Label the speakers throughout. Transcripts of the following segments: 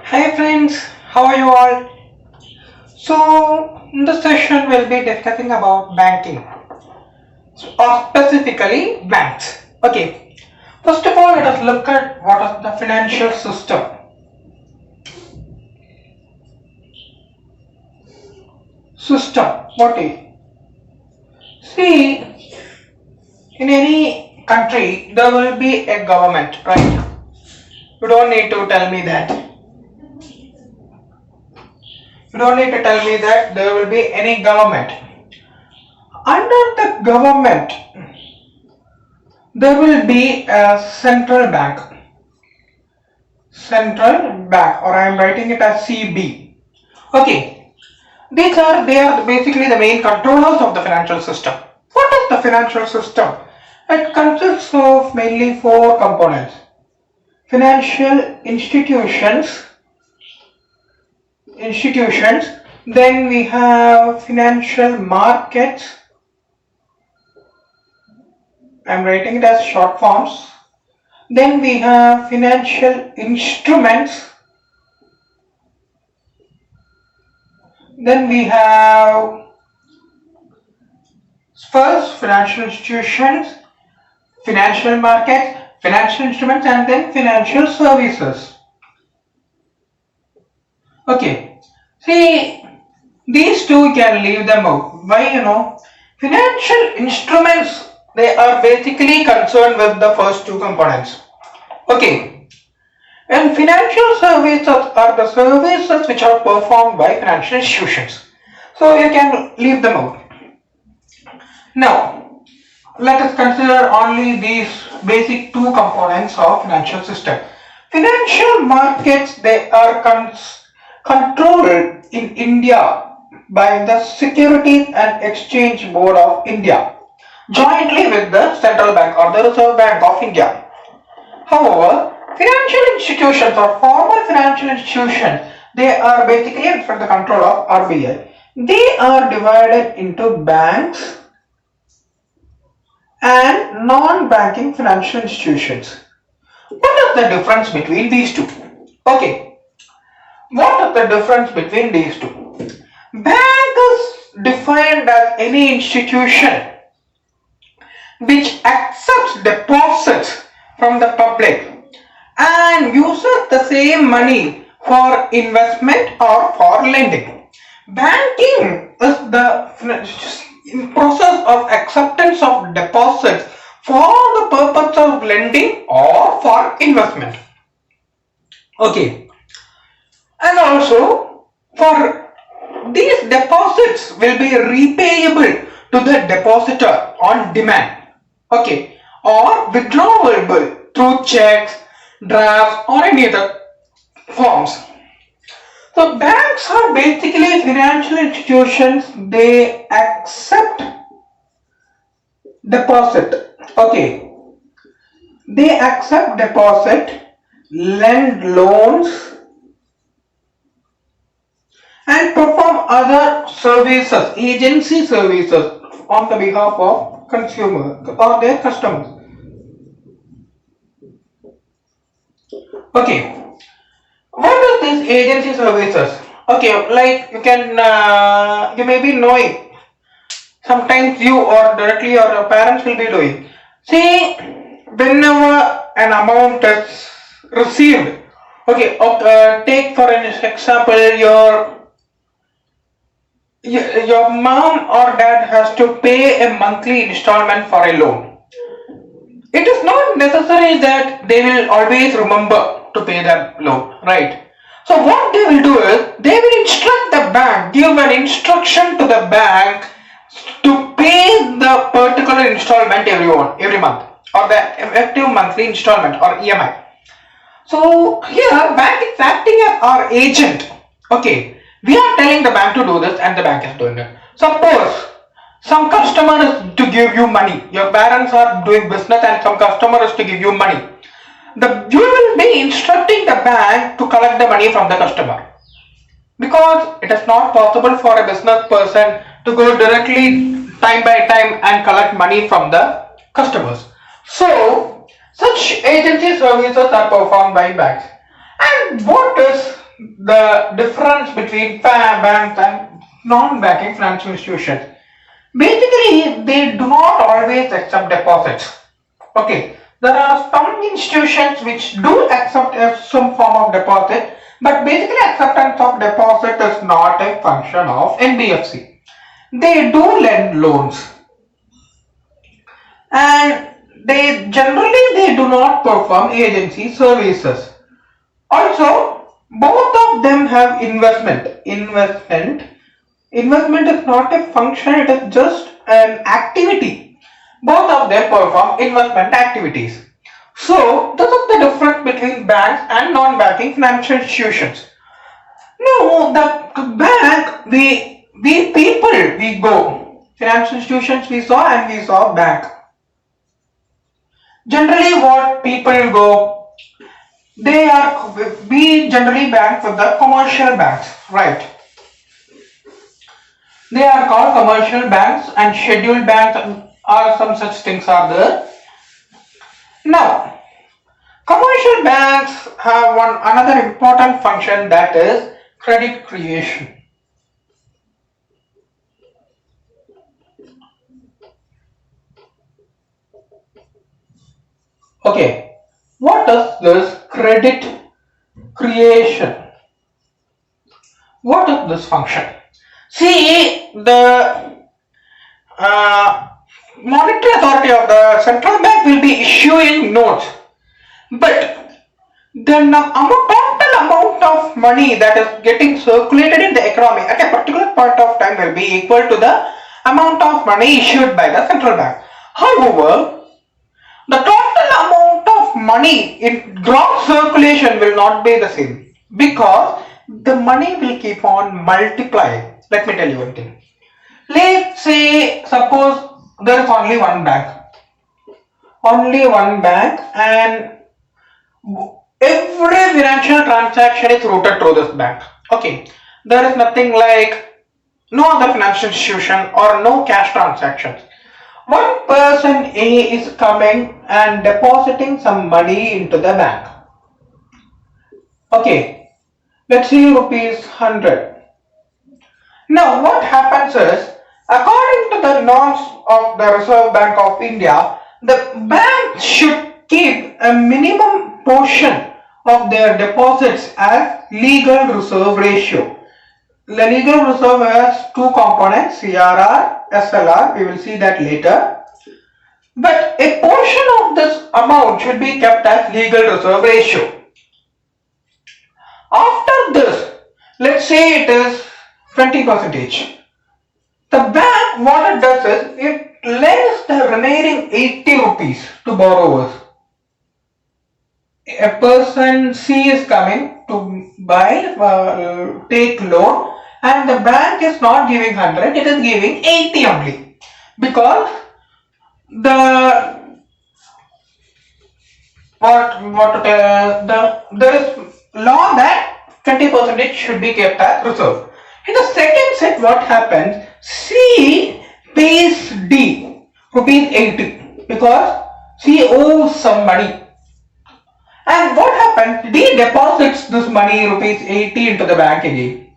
Speaker 1: Hi friends, how are you all? So, in this session we'll be discussing about banking, or specifically banks. Okay, first of all let us look at what is the financial system. What is? See, in any country there will be a government, right? You don't need to tell me that. You don't need to tell me that there will be any government. Under the government, there will be a central bank. Or I am writing it as CB. Okay, they are basically the main controllers of the financial system. What is the financial system? It consists of mainly four components: financial institutions. Then we have financial markets. I am writing it as short forms. Then we have financial instruments. Then we have first financial institutions, financial markets, financial instruments, and then financial services. Okay, see, these two can leave them out. Why? Financial instruments, they are basically concerned with the first two components. Okay, and financial services are the services which are performed by financial institutions. So you can leave them out. Now, let us consider only these basic two components of financial system. Financial markets, they are controlled in India by the Securities and Exchange Board of India, jointly with the Central Bank or the Reserve Bank of India. However, financial institutions or formal financial institutions, they are basically under the control of RBI. They are divided into banks and non-banking financial institutions. What is the difference between these two? Okay, what is the difference between these two? Bank is defined as any institution which accepts deposits from the public and uses the same money for investment or for lending. Banking is the process of acceptance of deposits for the purpose of lending or for investment. Okay, and also for these deposits will be repayable to the depositor on demand. Okay, or withdrawable through checks, drafts, or any other forms. So banks are basically financial institutions. They accept deposit. Okay, they accept deposit, lend loans, and perform other services, agency services on the behalf of consumers or their customers. Okay, what are these agency services? Okay, like you may be knowing, sometimes you or directly your parents will be doing. See, whenever an amount is received, okay, take for an example your mom or dad has to pay a monthly installment for a loan. It is not necessary that they will always remember to pay that loan, right? So what they will do is, they will instruct the bank, give an instruction to the bank to pay the particular installment every month, or the effective monthly installment or EMI. So here bank is acting as our agent. Okay, we are telling the bank to do this and the bank is doing it. Suppose some customer is to give you money. Your parents are doing business and some customer is to give you money. You will be instructing the bank to collect the money from the customer, because it is not possible for a business person to go directly time by time and collect money from the customers. So such agency services are performed by banks. And what is the difference between banks and non-banking financial institutions? Basically, they do not always accept deposits. Okay, there are some institutions which do accept some form of deposit, but basically acceptance of deposit is not a function of NBFC. They do lend loans, and they do not perform agency services. Also, both of them have investment. Investment is not a function, it is just an activity. Both of them perform investment activities. So, this is the difference between banks and non-banking financial institutions. Now, the bank, we people, we go. Financial institutions we saw, and we saw bank. Generally, what people go, we generally bank with the commercial banks, right? They are called commercial banks and scheduled banks, or some such things are there. Now, commercial banks have another important function, that is credit creation. Okay, what is this credit creation? What is this function? See, the monetary authority of the central bank will be issuing notes, but the total amount of money that is getting circulated in the economy at a particular point of time will be equal to the amount of money issued by the central bank. However, the total amount of money in gross circulation will not be the same, because the money will keep on multiplying. Let me tell you one thing. Let's say, suppose there is only one bank, and every financial transaction is routed through this bank. Okay, there is nothing like no other financial institution or no cash transactions. One person A is coming and depositing some money into the bank. Okay, let's see, rupees 100. Now what happens is, according to the norms of the Reserve Bank of India, the bank should keep a minimum portion of their deposits as legal reserve ratio. The legal reserve has two components, CRR, SLR, we will see that later. But a portion of this amount should be kept as legal reserve ratio. After this, let's say it is 20%. The bank, what it does is, it lends the remaining 80 rupees to borrowers. A person C is coming to take loan, and the bank is not giving 100, it is giving 80 only, because there is law that 20% should be kept as reserve. In the second set, what happens? C pays D rupees 80 because C owes some money. And what happens? D deposits this money, rupees 80, into the bank again.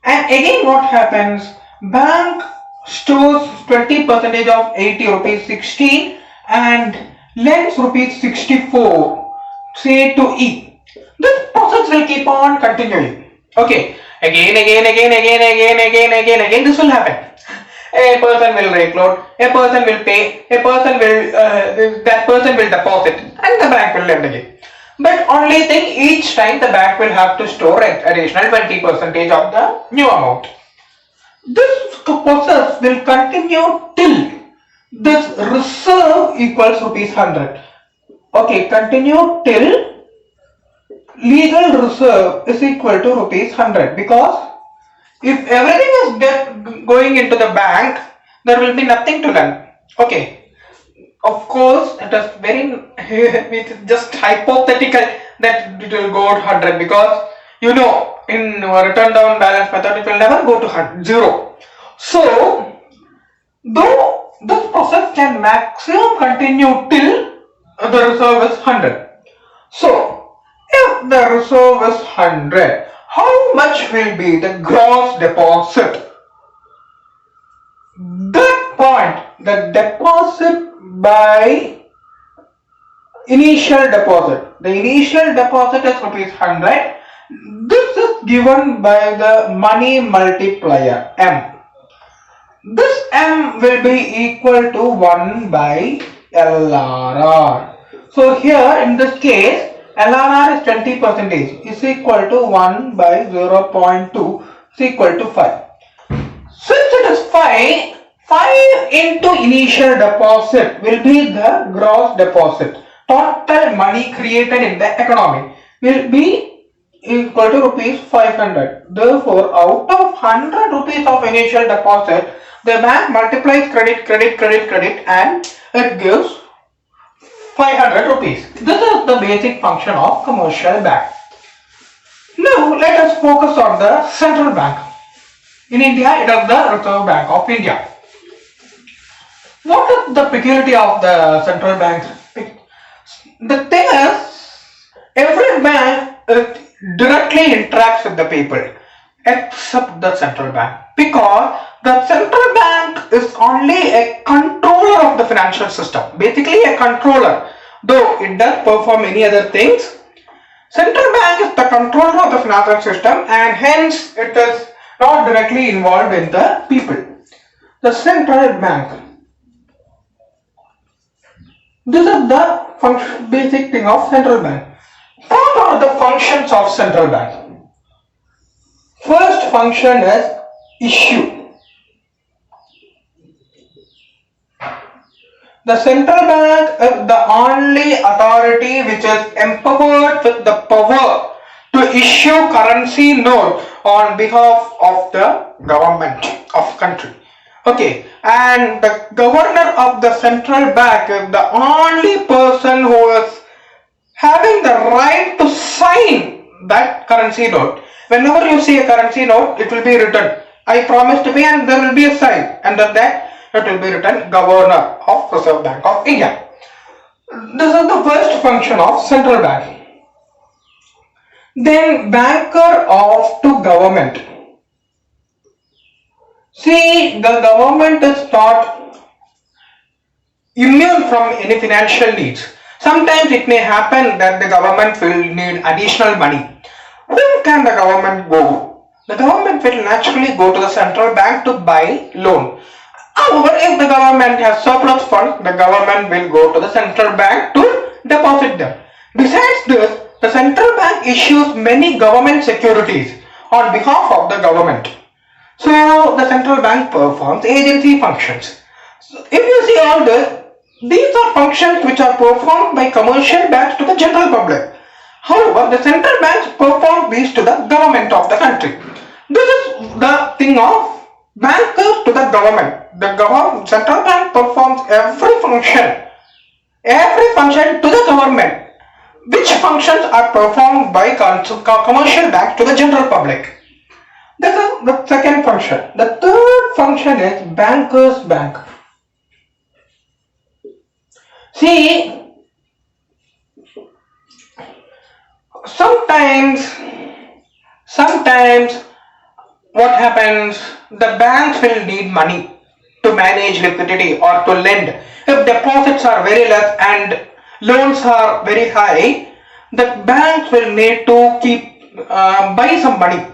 Speaker 1: And again what happens? Bank stores 20% of 80, rupees 16, and lends rupees 64, say, to E. This process will keep on continuing. Okay, again, this will happen. A person will reload, a person will pay, that person will deposit, and the bank will lend again. But only thing, each time the bank will have to store an additional 20% of the new amount. This process will continue till this reserve equals rupees 100. Okay, continue till legal reserve is equal to rupees 100, because if everything is going into the bank, there will be nothing to lend. Okay, of course it is it's just hypothetical that it will go to 100, because in return down balance method it will never go to 0. So though this process can maximum continue till the reserve is 100. So if the reserve is 100, how much will be the gross deposit? That point, the deposit by initial deposit. The initial deposit is rupees 100. This is given by the money multiplier M. This M will be equal to 1 by LRR. So here in this case, LRR is 20% is equal to 1 by 0.2 is equal to 5. Since it is 5 into initial deposit will be the gross deposit. Total money created in the economy will be equal to rupees 500. Therefore, out of 100 rupees of initial deposit, the bank multiplies credit and it gives 500 rupees. This is the basic function of commercial bank. Now let us focus on the central bank. In India, it is the Reserve Bank of India. What is the peculiarity of the central bank? The thing is, every bank directly interacts with the people except the central bank, because the central bank is only a controller of the financial system, basically a controller, though it does perform many other things. Central bank is the controller of the financial system and hence it is not directly involved in the people. The central bank. This is the basic thing of central bank. What are the functions of central bank? First function is issue. The central bank is the only authority which is empowered with the power to issue currency note on behalf of the government of country. Okay, and the governor of the central bank is the only person who is having the right to sign that currency note. Whenever you see a currency note, it will be written, I promise to pay, and there will be a sign, and then that it will be written Governor of Reserve Bank of India. This is the first function of central bank. Then banker of to government. See, the government is not immune from any financial needs. Sometimes it may happen that the government will need additional money. Where can the government go? The government will naturally go to the central bank to buy loan. However, if the government has surplus funds, the government will go to the central bank to deposit them. Besides this, the central bank issues many government securities on behalf of the government. So, the central bank performs agency functions. So, if you see all this, these are functions which are performed by commercial banks to the general public. However, the central banks perform these to the government of the country. This is the thing of bankers to the government. The central bank performs every function to the government. Which functions are performed by commercial banks to the general public? This is the second function. The third function is banker's bank. See, sometimes what happens, the banks will need money to manage liquidity or to lend. If deposits are very less and loans are very high, the banks will need to buy some money.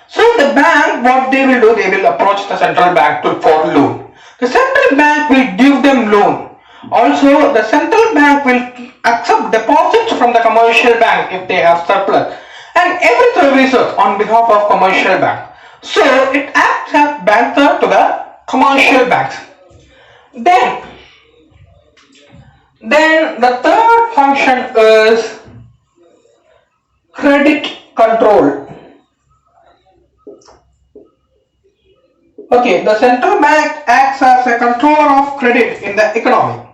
Speaker 1: So the bank, what they will do, they will approach the central bank for loan. The central bank will give them loan. Also, the central bank will accept deposits from the commercial bank if they have surplus, and every services on behalf of commercial bank. So it acts as banker to the commercial banks. Then the third function is credit control. Okay, the central bank acts as a controller of credit in the economy.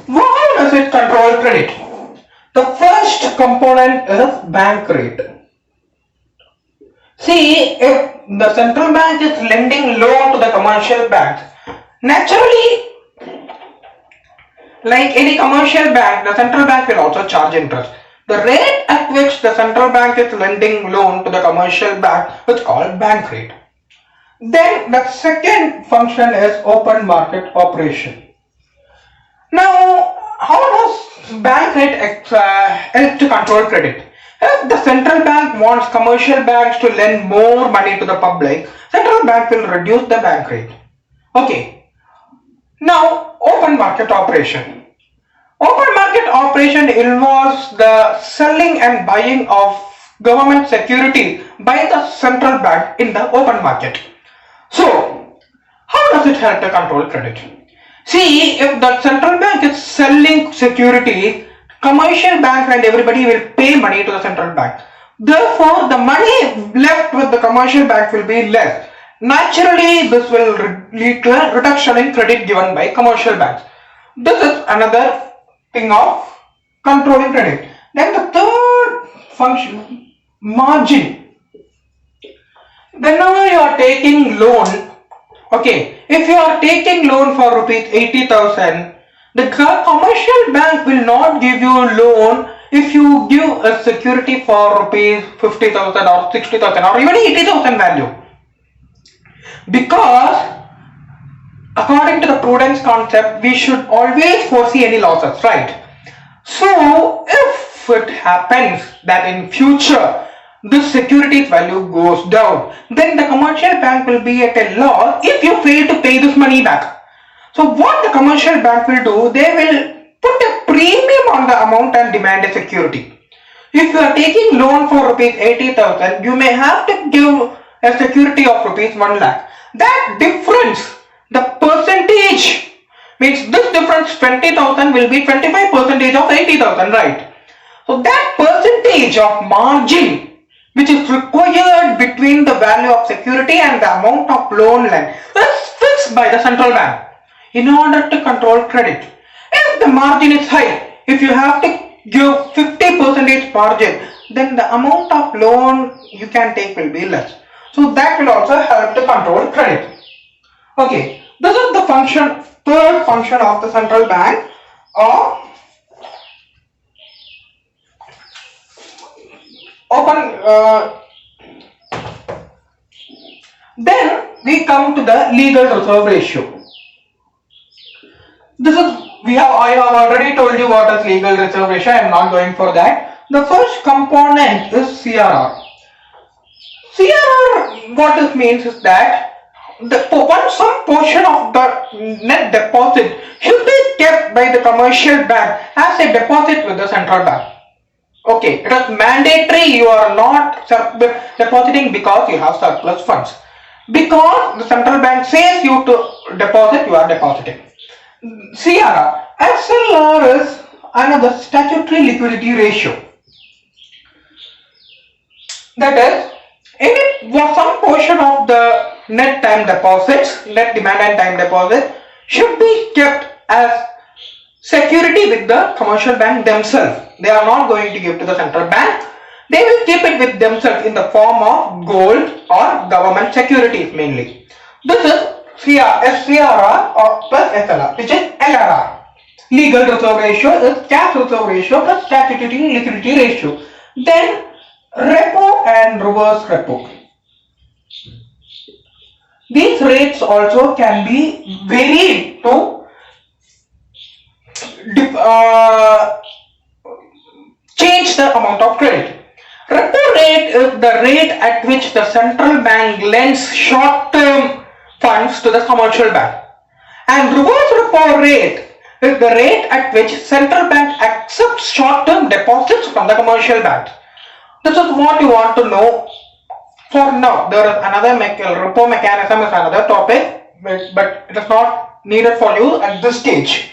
Speaker 1: How does it control credit? The first component is bank rate. See, if the central bank is lending loan to the commercial banks, naturally like any commercial bank, the central bank will also charge interest. The rate at which the central bank is lending loan to the commercial bank is called bank rate. Then the second function is open market operation. Now, how does bank rate help to control credit? If the central bank wants commercial banks to lend more money to the public, central bank will reduce the bank rate. Okay. Now, open market operation. Open market operation involves the selling and buying of government security by the central bank in the open market. So, how does it help to control credit? See, if the central bank is selling security, commercial banks and everybody will pay money to the central bank. Therefore, the money left with the commercial bank will be less. Naturally, this will lead to a reduction in credit given by commercial banks. This is another thing of controlling credit. Then the third function, margin. Whenever you are taking loan, okay, if you are taking loan for rupees 80,000, the commercial bank will not give you a loan if you give a security for rupees 50,000 or 60,000 or even 80,000 value. Because according to the prudence concept, we should always foresee any losses, right? So if it happens that in future this security value goes down, then the commercial bank will be at a loss if you fail to pay this money back. So what the commercial bank will do, they will put a premium on the amount and demand a security. If you are taking loan for rupees 80,000, you may have to give a security of rupees 1 lakh. That difference, the percentage, means this difference 20,000 will be 25% of 80,000, right? So that percentage of margin which is required between the value of security and the amount of loan lent is fixed by the central bank in order to control credit. If the margin is high, if you have to give 50% margin, then the amount of loan you can take will be less. So that will also help to control credit. Okay, this is the function, third function of the central bank of then we come to the legal reserve ratio. I have already told you what is legal reserve ratio. I am not going for that. The first component is CRR. CRR, what it means is that some portion of the net deposit should be kept by the commercial bank as a deposit with the central bank. Okay, it is mandatory, you are not depositing because you have surplus funds. Because the central bank says you to deposit, you are depositing. CRR. SLR is another statutory liquidity ratio. That is, some portion of the net time deposits, net demand and time deposit should be kept as security with the commercial bank themselves. They are not going to give to the central bank. They will keep it with themselves in the form of gold or government securities mainly. This is SCRR or plus SLR, which is LRR. Legal reserve ratio is cash reserve ratio plus statutory liquidity ratio. Then repo and reverse repo. These rates also can be varied to change the amount of credit. Repo rate is the rate at which the central bank lends short-term funds to the commercial bank. And reverse repo rate is the rate at which central bank accepts short-term deposits from the commercial bank. This is what you want to know for now. There is another repo mechanism is another topic, but it is not needed for you at this stage.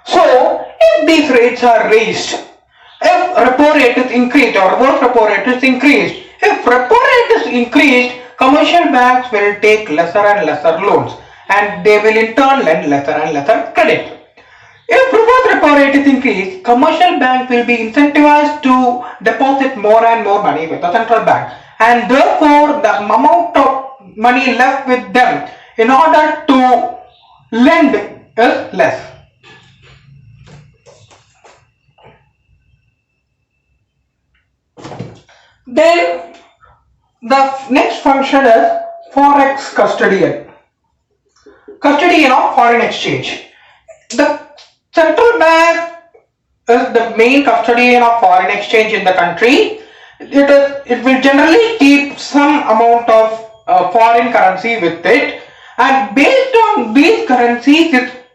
Speaker 1: So, if these rates are raised, if repo rate is increased or reverse repo rate is increased, if repo rate is increased, commercial banks will take lesser and lesser loans and they will in turn lend lesser and lesser credit. If reverse repo rate is increased, commercial bank will be incentivized to deposit more and more money with the central bank, and therefore the amount of money left with them in order to lend is less. Then the next function is forex custodian of foreign exchange. The central bank is the main custodian of foreign exchange in the country. It will generally keep some amount of foreign currency with it, and based on these currencies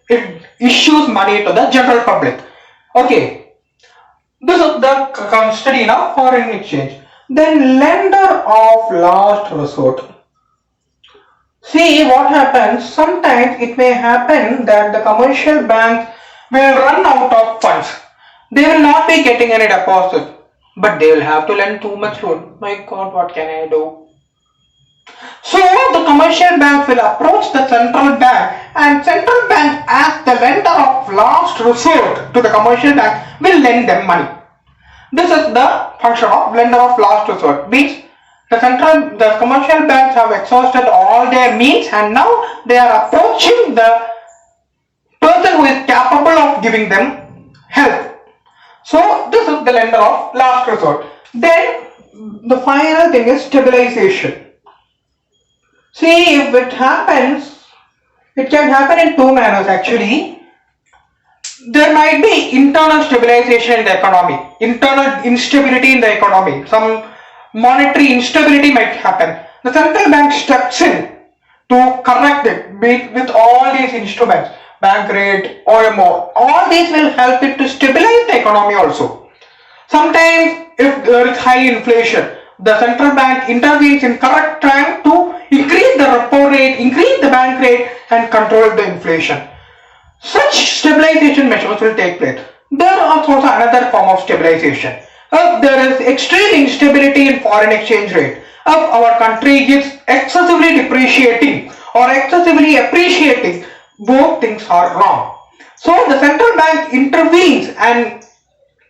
Speaker 1: it issues money to the general public. Okay, this is the custodian of foreign exchange. Then lender of last resort. See what happens, sometimes it may happen that the commercial banks will run out of funds. They will not be getting any deposit, but they will have to lend too much loan. My God, what can I do? So the commercial banks will approach the central bank, and central bank as the lender of last resort to the commercial bank will lend them money. This is the function of lender of last resort. Means the commercial banks have exhausted all their means and now they are approaching the person who is capable of giving them help. So this is the lender of last resort. Then the final thing is stabilization. See, if it happens, it can happen in two manners actually. There might be internal stabilization in the economy, internal instability in the economy, some monetary instability might happen. The central bank steps in to correct it with all these instruments, bank rate, OMO, all these will help it to stabilize the economy also. Sometimes if there is high inflation, the central bank intervenes in correct time to increase the repo rate, increase the bank rate and control the inflation. Such stabilization measures will take place. There is also another form of stabilization. If there is extreme instability in foreign exchange rate, if our country is excessively depreciating or excessively appreciating, both things are wrong. So the central bank intervenes and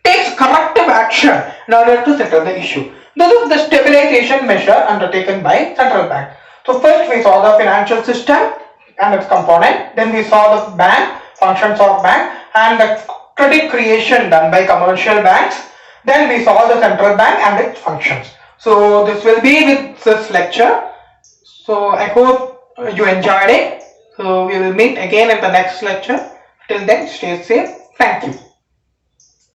Speaker 1: takes corrective action in order to settle the issue. This is the stabilization measure undertaken by central bank. So first we saw the financial system and its component, then we saw the bank, functions of bank and the credit creation done by commercial banks, then we saw the central bank and its functions. So this will be with this lecture. So I hope you enjoyed it. So we will meet again in the next lecture. Till then, stay safe. Thank you.